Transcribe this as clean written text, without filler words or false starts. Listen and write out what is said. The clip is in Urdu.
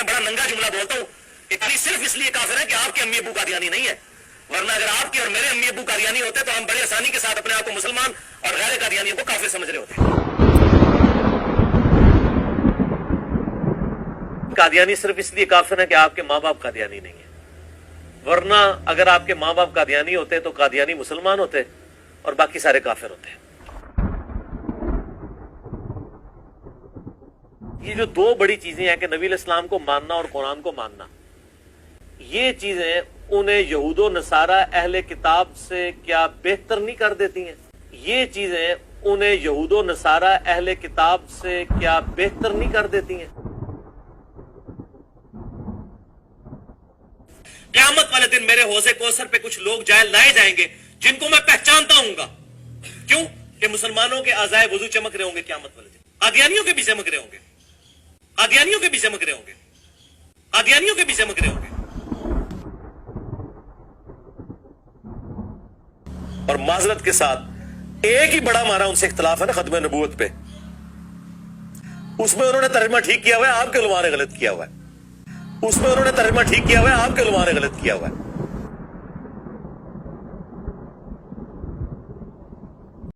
میں بڑا ننگا جملہ بولتا ہوں کہ علی صرف اس لیے کافر ہے کہ آپ کے امی ابو قادیانی نہیں ہے، ورنہ اگر آپ کے اور میرے امی ابو قادیانی ہوتے تو ہم بڑے آسانی کے ساتھ اپنے آپ کو مسلمان اور غیر قادیانیوں کو کافر سمجھ رہے ہوتے۔ قادیانی صرف اس لیے کافر ہے کہ آپ کے ماں باپ قادیانی نہیں ہیں، ورنہ اگر آپ کے ماں باپ قادیانی ہوتے تو قادیانی مسلمان ہوتے اور باقی سارے کافر ہوتے۔ یہ جو دو بڑی چیزیں ہیں کہ نبی علیہ السلام کو ماننا اور قرآن کو ماننا، یہ چیزیں انہیں یہود و نصارہ اہل کتاب سے کیا بہتر نہیں کر دیتی ہیں؟ یہ چیزیں انہیں یہود و نصارہ اہل کتاب سے کیا بہتر نہیں کر دیتی ہیں؟ قیامت والے دن میرے حوض کوثر پہ کچھ لوگ لائے جائیں گے جن کو میں پہچانتا ہوں گا، کیوں کہ مسلمانوں کے اعضائے وضو چمک رہے ہوں گے قیامت والے دن، قادیانیوں کے بھی چمک رہے ہوں گے، قادیانیوں کے بھی چمک رہے ہوں گے، قادیانیوں کے بھی چمک رہے ہوں گے۔ اور معذرت کے ساتھ ایک ہی بڑا ہمارا ان سے اختلاف ہے نا ختم نبوت پہ، اس میں انہوں نے ترجمہ ٹھیک کیا ہوا ہے، آپ کے علماء نے غلط کیا ہوا ہے، اس میں انہوں نے ترجمہ ٹھیک کیا ہوا ہے، آپ کے علماء نے غلط کیا ہوا ہے۔